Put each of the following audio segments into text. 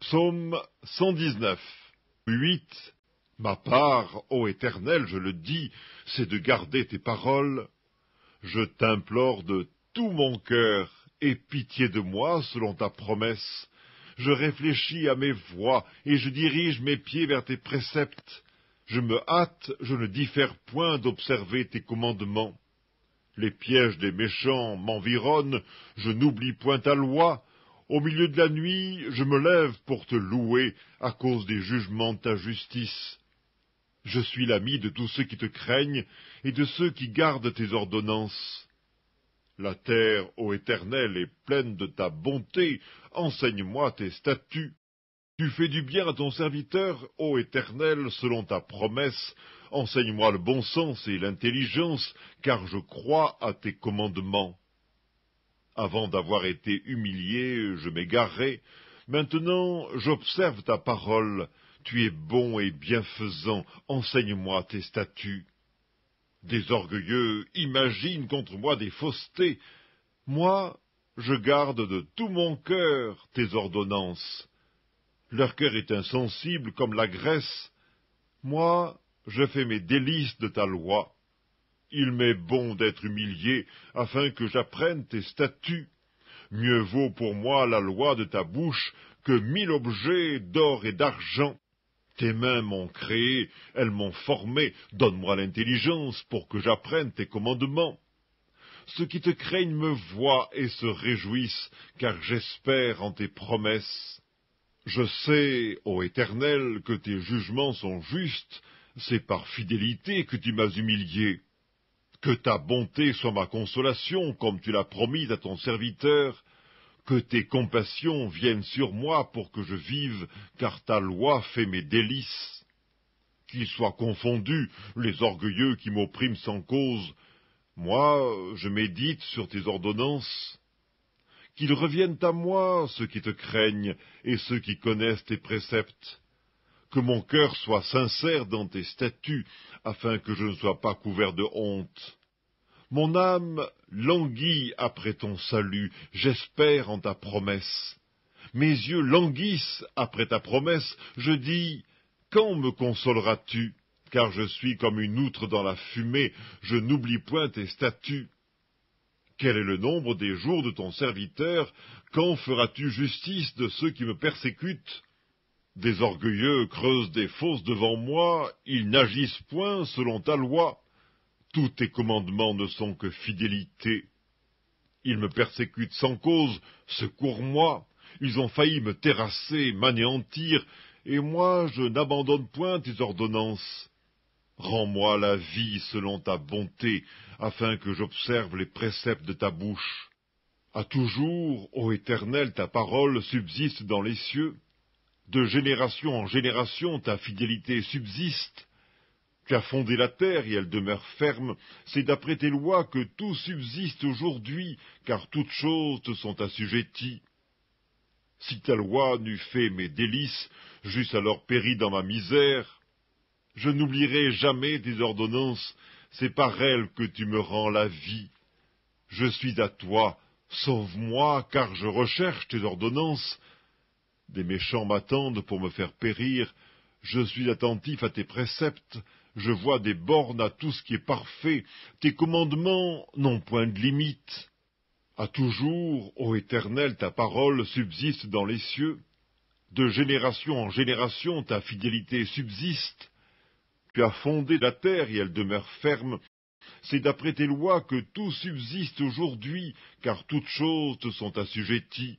Psaume 119, 8. Ma part, ô Éternel, je le dis, c'est de garder tes paroles. Je t'implore de tout mon cœur, aie pitié de moi selon ta promesse. Je réfléchis à mes voies, et je dirige mes pieds vers tes préceptes. Je me hâte, je ne diffère point d'observer tes commandements. Les pièges des méchants m'environnent, je n'oublie point ta loi. Au milieu de la nuit, je me lève pour te louer à cause des jugements de ta justice. Je suis l'ami de tous ceux qui te craignent et de ceux qui gardent tes ordonnances. La terre, ô Éternel, est pleine de ta bonté, enseigne-moi tes statuts. Tu fais du bien à ton serviteur, ô Éternel, selon ta promesse. Enseigne-moi le bon sens et l'intelligence, car je crois à tes commandements. Avant d'avoir été humilié, je m'égarais. Maintenant, j'observe ta parole. Tu es bon et bienfaisant, enseigne-moi tes statuts. Des orgueilleux imaginent contre moi des faussetés. Moi, je garde de tout mon cœur tes ordonnances. Leur cœur est insensible comme la graisse. Moi, je fais mes délices de ta loi. Il m'est bon d'être humilié, afin que j'apprenne tes statuts. Mieux vaut pour moi la loi de ta bouche que 1000 objets d'or et d'argent. Tes mains m'ont créé, elles m'ont formé, donne-moi l'intelligence pour que j'apprenne tes commandements. Ceux qui te craignent me voient et se réjouissent, car j'espère en tes promesses. Je sais, ô Éternel, que tes jugements sont justes, c'est par fidélité que tu m'as humilié. Que ta bonté soit ma consolation, comme tu l'as promis à ton serviteur. Que tes compassions viennent sur moi pour que je vive, car ta loi fait mes délices. Qu'ils soient confondus les orgueilleux qui m'oppriment sans cause. Moi, je médite sur tes ordonnances. Qu'ils reviennent à moi, ceux qui te craignent, et ceux qui connaissent tes préceptes. Que mon cœur soit sincère dans tes statuts, afin que je ne sois pas couvert de honte. Mon âme languit après ton salut, j'espère en ta promesse. Mes yeux languissent après ta promesse, je dis, quand me consoleras-tu? Car je suis comme une outre dans la fumée, je n'oublie point tes statuts. Quel est le nombre des jours de ton serviteur? Quand feras-tu justice de ceux qui me persécutent? Des orgueilleux creusent des fosses devant moi, ils n'agissent point selon ta loi. Tous tes commandements ne sont que fidélité. Ils me persécutent sans cause, secours-moi. Ils ont failli me terrasser, m'anéantir, et moi je n'abandonne point tes ordonnances. Rends-moi la vie selon ta bonté, afin que j'observe les préceptes de ta bouche. À toujours, ô Éternel, ta parole subsiste dans les cieux. De génération en génération, ta fidélité subsiste. Tu as fondé la terre et elle demeure ferme. C'est d'après tes lois que tout subsiste aujourd'hui, car toutes choses te sont assujetties. Si ta loi n'eût fait mes délices, j'eusse alors péri dans ma misère. Je n'oublierai jamais tes ordonnances, c'est par elles que tu me rends la vie. Je suis à toi, sauve-moi, car je recherche tes ordonnances. Des méchants m'attendent pour me faire périr, je suis attentif à tes préceptes, je vois des bornes à tout ce qui est parfait, tes commandements n'ont point de limite. À toujours, ô Éternel, ta parole subsiste dans les cieux. De génération en génération, ta fidélité subsiste. Tu as fondé la terre et elle demeure ferme. C'est d'après tes lois que tout subsiste aujourd'hui, car toutes choses te sont assujetties.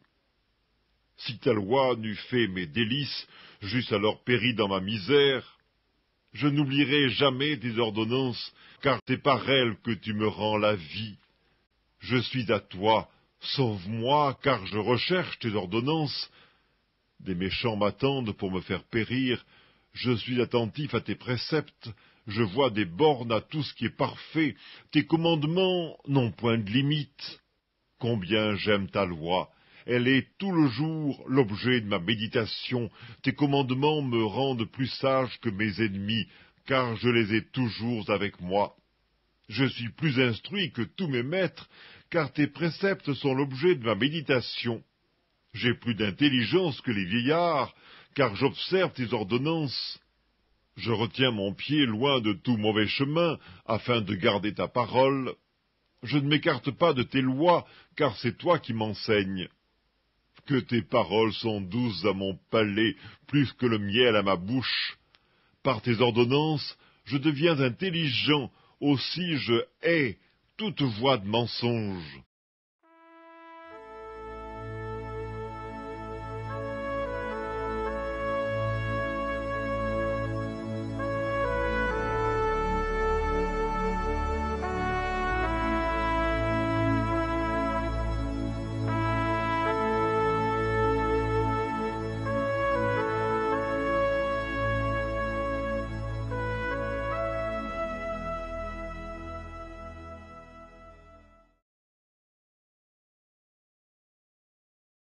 Si ta loi n'eût fait mes délices, j'eusse alors péri dans ma misère. Je n'oublierai jamais tes ordonnances, car c'est par elles que tu me rends la vie. Je suis à toi, sauve-moi, car je recherche tes ordonnances. Des méchants m'attendent pour me faire périr, je suis attentif à tes préceptes, je vois des bornes à tout ce qui est parfait, tes commandements n'ont point de limite. Combien j'aime ta loi! Elle est tout le jour l'objet de ma méditation. Tes commandements me rendent plus sage que mes ennemis, car je les ai toujours avec moi. Je suis plus instruit que tous mes maîtres, car tes préceptes sont l'objet de ma méditation. J'ai plus d'intelligence que les vieillards, car j'observe tes ordonnances. Je retiens mon pied loin de tout mauvais chemin, afin de garder ta parole. Je ne m'écarte pas de tes lois, car c'est toi qui m'enseignes. Que tes paroles sont douces à mon palais, plus que le miel à ma bouche. Par tes ordonnances, je deviens intelligent, aussi je hais toute voix de mensonge.